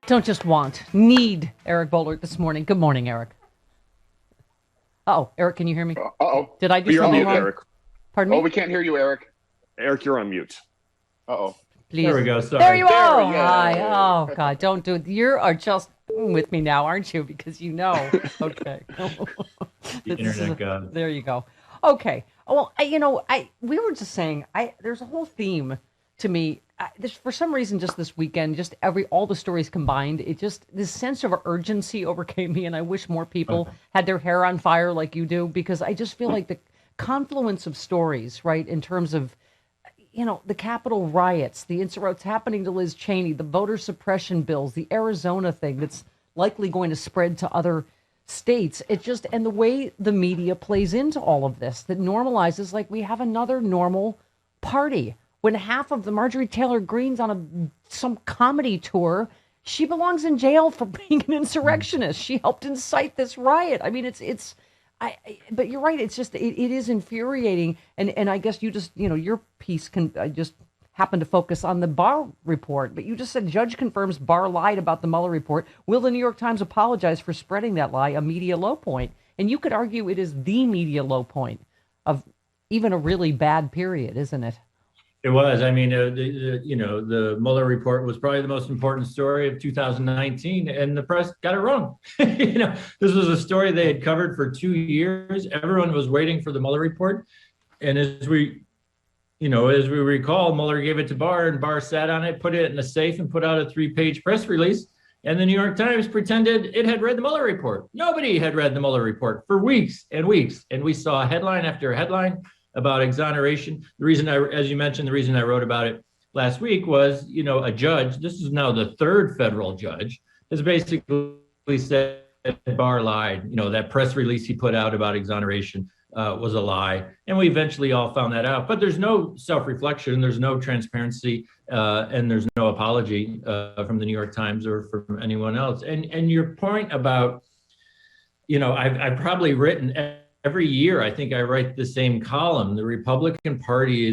Don't just want, need Eric Boehlert this morning. Good morning, Eric. Uh-oh, Eric, can you hear me? Uh-oh. Did I do You're on something mute, wrong? Eric. Pardon me? Oh, we can't hear you, Eric. Eric, you're on mute. Uh-oh. Please. There we go. Sorry. There you are. There we go. Hi. Oh, God, don't do it. You are just with me now, aren't you? Because you know. Okay. The internet god. There you go. Okay. Well, we were just saying, there's a whole theme to me. For some reason, just this weekend, just all the stories combined, this sense of urgency overcame me, and I wish more people had their hair on fire like you do, because I just feel like the confluence of stories, right, in terms of, the Capitol riots, what's happening to Liz Cheney, the voter suppression bills, the Arizona thing that's likely going to spread to other states. And the way the media plays into all of this, that normalizes, like, we have another normal party. When half of the Marjorie Taylor Greene's on some comedy tour, she belongs in jail for being an insurrectionist. She helped incite this riot. I mean, but you're right. It's just, it is infuriating. And I guess you just, your piece just happened to focus on the Barr report, but you just said judge confirms Barr lied about the Mueller report. Will the New York Times apologize for spreading that lie? A media low point. And you could argue it is the media low point of even a really bad period, isn't it? It was. I mean, the Mueller report was probably the most important story of 2019, and the press got it wrong. This was a story they had covered for 2 years. Everyone was waiting for the Mueller report, and as we recall, Mueller gave it to Barr, and Barr sat on it, put it in a safe, and put out a 3-page press release. And the New York Times pretended it had read the Mueller report. Nobody had read the Mueller report for weeks and weeks, and we saw headline after headline about exoneration. The reason as you mentioned, the reason I wrote about it last week was, a judge, this is now the third federal judge, has basically said Barr lied. That press release he put out about exoneration was a lie. And we eventually all found that out. But there's no self-reflection, there's no transparency, and there's no apology from the New York Times or from anyone else. And your point about, I've probably written every year, I think I write the same column. The Republican Party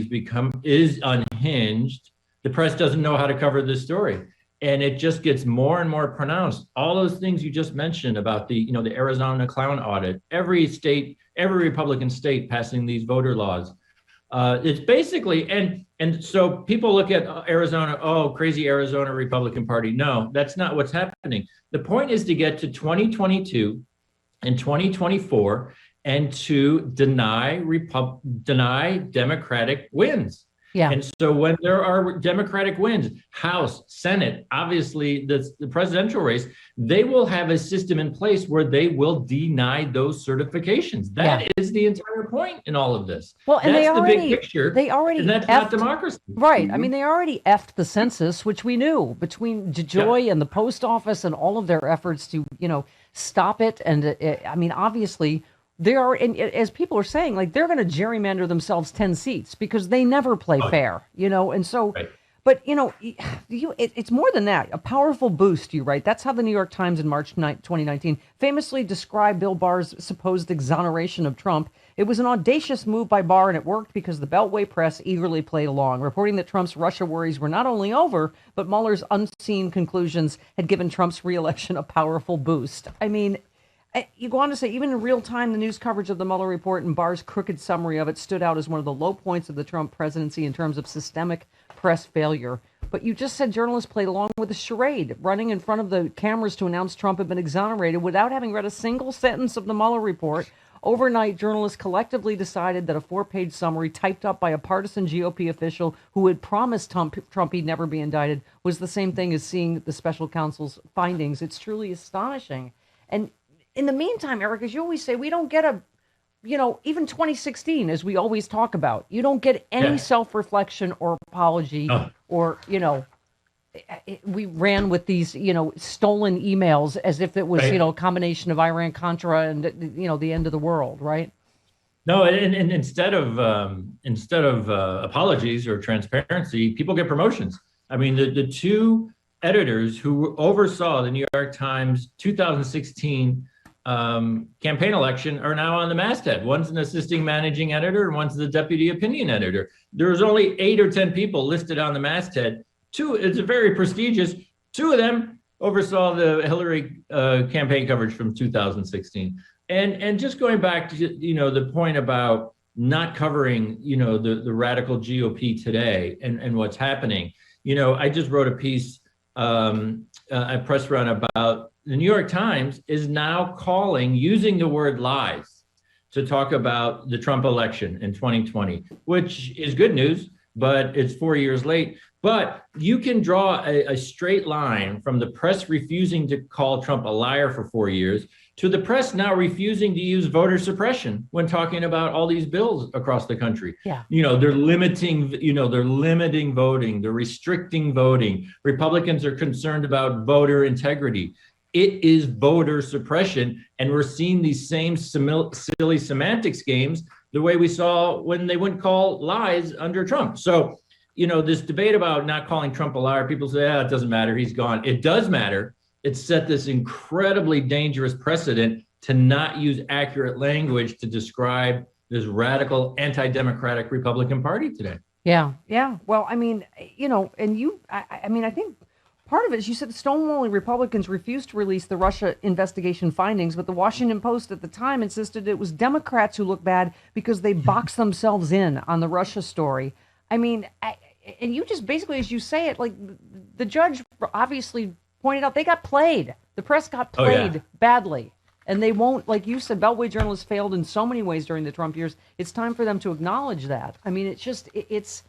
is unhinged. The press doesn't know how to cover this story. And it just gets more and more pronounced. All those things you just mentioned about the Arizona clown audit, every Republican state passing these voter laws. It's basically, and so people look at Arizona, crazy Arizona Republican Party. No, that's not what's happening. The point is to get to 2022 and 2024 and to deny Democratic wins. Yeah. And so when there are Democratic wins, House, Senate, obviously the presidential race, they will have a system in place where they will deny those certifications. That is the entire point in all of this. Well, and that's the big picture. And that's not democracy. Right. Mm-hmm. I mean, they already effed the census, which we knew, between DeJoy and the post office and all of their efforts to, stop it. And obviously, they are, and as people are saying, like, they're going to gerrymander themselves 10 seats because they never play fair, and so, right. But, it's more than that. A powerful boost, you write. That's how the New York Times in March 2019 famously described Bill Barr's supposed exoneration of Trump. It was an audacious move by Barr, and it worked because the Beltway press eagerly played along, reporting that Trump's Russia worries were not only over, but Mueller's unseen conclusions had given Trump's reelection a powerful boost. I mean, you go on to say, even in real time, the news coverage of the Mueller report and Barr's crooked summary of it stood out as one of the low points of the Trump presidency in terms of systemic press failure. But you just said journalists played along with the charade, running in front of the cameras to announce Trump had been exonerated without having read a single sentence of the Mueller report. Overnight, journalists collectively decided that a 4-page summary typed up by a partisan GOP official who had promised Trump he'd never be indicted was the same thing as seeing the special counsel's findings. It's truly astonishing. And in the meantime, Eric, as you always say, we don't get even 2016, as we always talk about, you don't get any self-reflection or apology or, we ran with these, stolen emails as if it was, a combination of Iran-Contra and, the end of the world, right? No, and instead of apologies or transparency, people get promotions. I mean, the two editors who oversaw the New York Times 2016 campaign election are now on the masthead. One's an assisting managing editor, and one's the deputy opinion editor. There's only 8 or 10 people listed on the masthead. Two, it's a very prestigious. Two of them oversaw the Hillary campaign coverage from 2016. And just going back to the point about not covering the radical GOP today and what's happening. I just wrote a piece at PressRun about the New York Times is now using the word lies to talk about the Trump election in 2020, which is good news, but it's 4 years late. But you can draw a straight line from the press refusing to call Trump a liar for 4 years to the press now refusing to use voter suppression when talking about all these bills across the country. Yeah. They're limiting voting, they're restricting voting. Republicans are concerned about voter integrity. It is voter suppression. And we're seeing these same silly semantics games the way we saw when they wouldn't call lies under Trump. So, this debate about not calling Trump a liar, people say, it doesn't matter, he's gone. It does matter. It's set this incredibly dangerous precedent to not use accurate language to describe this radical anti-democratic Republican Party today. Yeah. Well, I mean, I think part of it is you said the stonewalling Republicans refused to release the Russia investigation findings, but the Washington Post at the time insisted it was Democrats who looked bad because they boxed themselves in on the Russia story. I mean, and you just basically, as you say it, like the judge obviously pointed out they got played. The press got played badly. And they won't, like you said, Beltway journalists failed in so many ways during the Trump years. It's time for them to acknowledge that. I mean, it's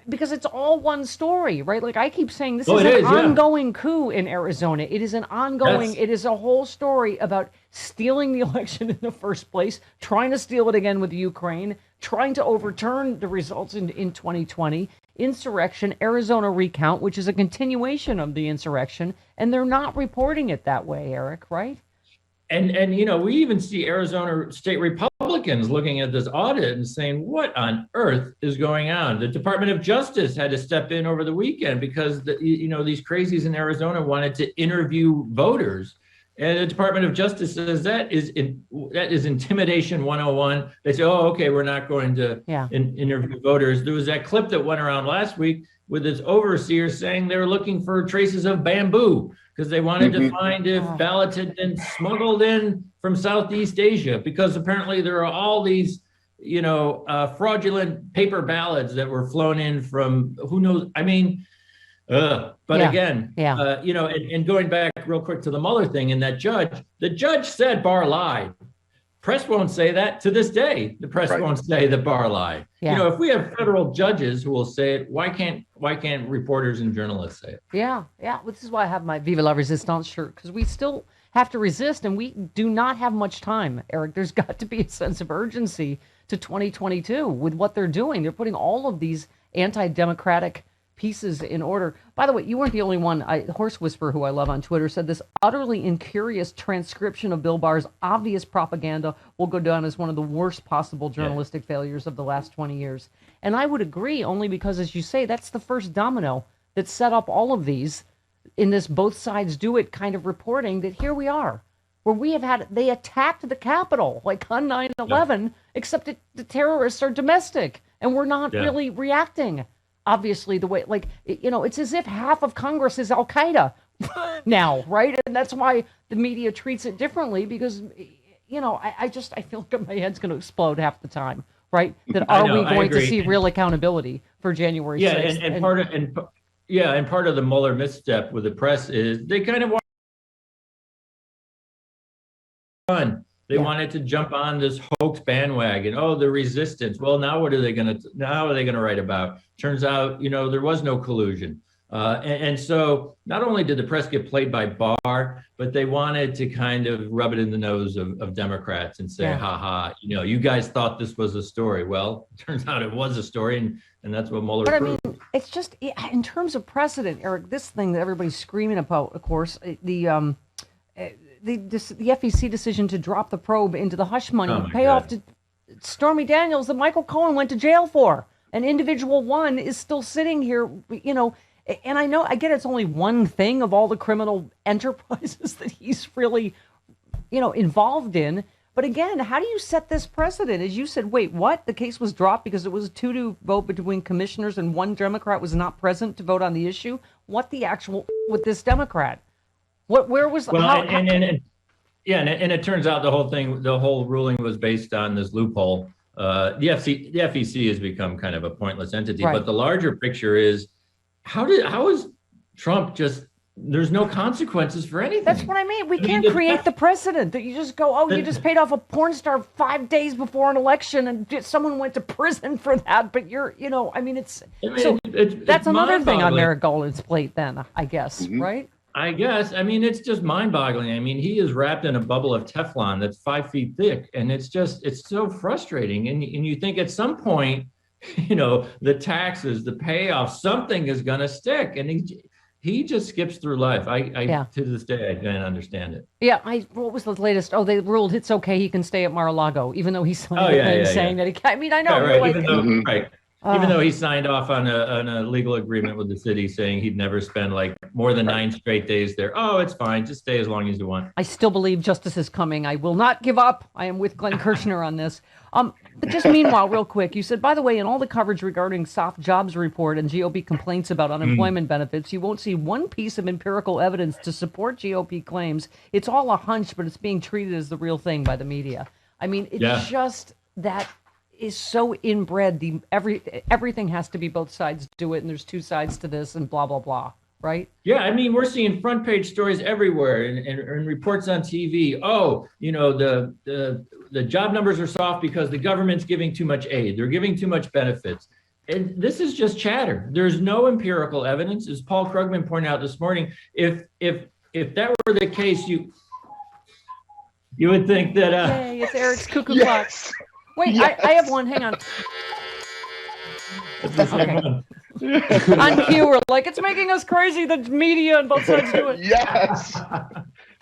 because it's all one story, right? Like I keep saying, this is an ongoing coup in Arizona. It is an ongoing, it is a whole story about stealing the election in the first place, trying to steal it again with Ukraine, trying to overturn the results in 2020, insurrection, Arizona recount, which is a continuation of the insurrection, and they're not reporting it that way, Eric, right? And we even see Arizona state Republicans looking at this audit and saying, what on earth is going on? The Department of Justice had to step in over the weekend because these crazies in Arizona wanted to interview voters. And the Department of Justice says that is intimidation 101. They say, oh, okay, we're not going to interview voters. There was that clip that went around last week with this overseer saying they were looking for traces of bamboo because they wanted to find if ballots had been smuggled in from Southeast Asia, because apparently there are all these, fraudulent paper ballots that were flown in from who knows. I mean, again, and going back real quick to the Mueller thing and the judge said Barr lied. Press won't say that to this day. The press won't say that Barr lied. Yeah. If we have federal judges who will say it, why can't reporters and journalists say it? Yeah. This is why I have my Vive la Resistance shirt, because we still have to resist, and we do not have much time, Eric. There's got to be a sense of urgency to 2022 with what they're doing. They're putting all of these anti-democratic pieces in order. By the way, you weren't the only one. Horse Whisperer, who I love on Twitter, said this utterly incurious transcription of Bill Barr's obvious propaganda will go down as one of the worst possible journalistic failures of the last 20 years. And I would agree, only because, as you say, that's the first domino that set up all of these in this both sides do it kind of reporting, that here we are, where they attacked the Capitol like on 9/11, except that the terrorists are domestic and we're not really reacting. Obviously, the way, it's as if half of Congress is Al Qaeda now, right? And that's why the media treats it differently, because, I feel like my head's going to explode half the time, right? That are we going to see real accountability for January 6th? And part of the Mueller misstep with the press is they kind of They wanted to jump on this hoax bandwagon. Oh, the resistance. Well, now what are they going to write about? Turns out, there was no collusion. And so not only did the press get played by Barr, but they wanted to kind of rub it in the nose of Democrats and say, you guys thought this was a story. Well, it turns out it was a story, and that's what Mueller proved. I mean, it's just, in terms of precedent, Eric, this thing that everybody's screaming about, of course, the FEC decision to drop the probe into the hush money, Stormy Daniels that Michael Cohen went to jail for. And individual one is still sitting here, and I get it's only one thing of all the criminal enterprises that he's really, involved in. But again, how do you set this precedent? As you said, wait, what? The case was dropped because it was a 2-2 vote between commissioners and one Democrat was not present to vote on the issue. What the actual with this Democrat? Where was? Well, and it turns out the whole ruling was based on this loophole. The FEC has become kind of a pointless entity. Right. But the larger picture is how is Trump just? There's no consequences for anything. That's what I mean. We can't create the precedent that you just go, you just paid off a porn star 5 days before an election and someone went to prison for that. But it's another thing on Merrick Garland's plate then, I guess, right? I guess. It's just mind-boggling. He is wrapped in a bubble of Teflon that's 5 feet thick. And it's so frustrating. And you think at some point, the taxes, the payoff, something is going to stick. And he just skips through life. To this day, I can't understand it. Yeah, what was the latest? Oh, they ruled it's okay. He can stay at Mar-a-Lago, even though he signed a thing saying that he can't. I know. Right, even though he signed off on a legal agreement with the city saying he'd never spend more than 9 straight days there. Oh, it's fine. Just stay as long as you want. I still believe justice is coming. I will not give up. I am with Glenn Kirshner on this. But just meanwhile, real quick, you said, by the way, in all the coverage regarding soft jobs report and GOP complaints about unemployment benefits, you won't see one piece of empirical evidence to support GOP claims. It's all a hunch, but it's being treated as the real thing by the media. It's just that is so inbred. Everything has to be both sides do it, and there's two sides to this, and blah, blah, blah. Right? Yeah, we're seeing front page stories everywhere and reports on TV. Oh, the job numbers are soft because the government's giving too much aid. They're giving too much benefits. And this is just chatter. There's no empirical evidence. As Paul Krugman pointed out this morning, if that were the case, you would think that Yay, it's Eric's cuckoo clock. Wait, I have one. Hang on. Okay. On cue, we're like, it's making us crazy. The media and both sides do it. Yes.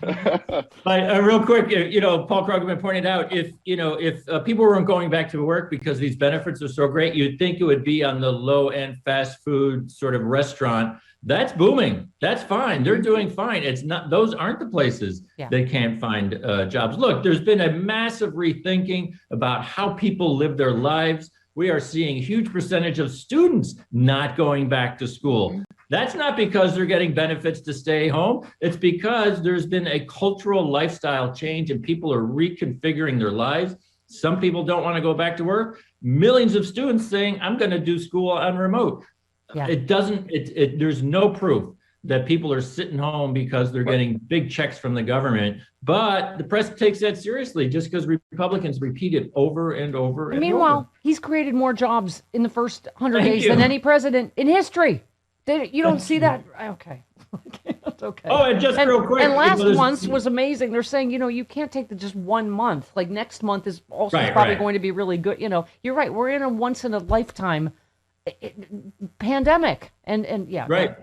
But real quick, Paul Krugman pointed out, if people weren't going back to work because these benefits are so great, you'd think it would be on the low-end fast food sort of restaurant. That's booming. That's fine. They're doing fine. It's not; those aren't the places that can't find jobs. Look, there's been a massive rethinking about how people live their lives. We are seeing a huge percentage of students not going back to school. That's not because they're getting benefits to stay home. It's because there's been a cultural lifestyle change and people are reconfiguring their lives. Some people don't want to go back to work. Millions of students saying, I'm going to do school on remote. Yeah. There's no proof that people are sitting home because they're getting big checks from the government. But the press takes that seriously just because Republicans repeat it over and over and meanwhile, he's created more jobs in the first 100 days than any president in history. You don't see that? Okay. That's okay. Oh, and real quick. And last month was amazing. They're saying, you can't take just 1 month. Like next month is also probably going to be really good. You're right. We're in a once in a lifetime pandemic. And yeah. Right.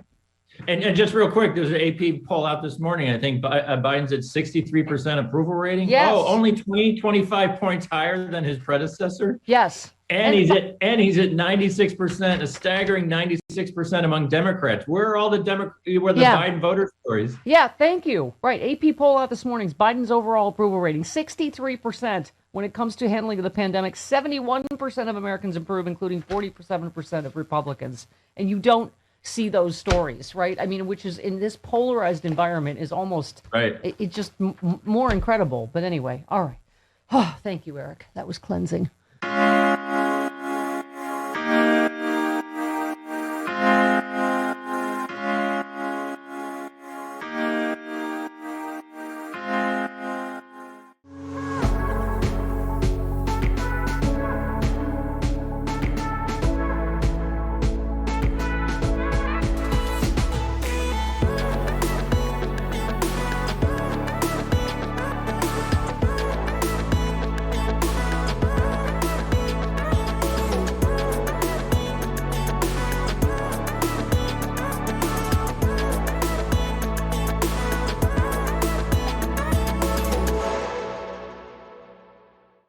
And just real quick, there's an AP poll out this morning. I think Biden's at 63% approval rating. Yes. Oh, only 25 points higher than his predecessor. Yes. And he's at 96%, a staggering 96% among Democrats. Where are all the Biden voter stories? Yeah, thank you. Right. AP poll out this morning. Biden's overall approval rating, 63%. When it comes to handling of the pandemic, 71% of Americans approve, including 47% of Republicans. And you don't see those stories, right? Which is in this polarized environment is almost it's just more incredible. But anyway, all right. Oh, thank you, Eric. That was cleansing.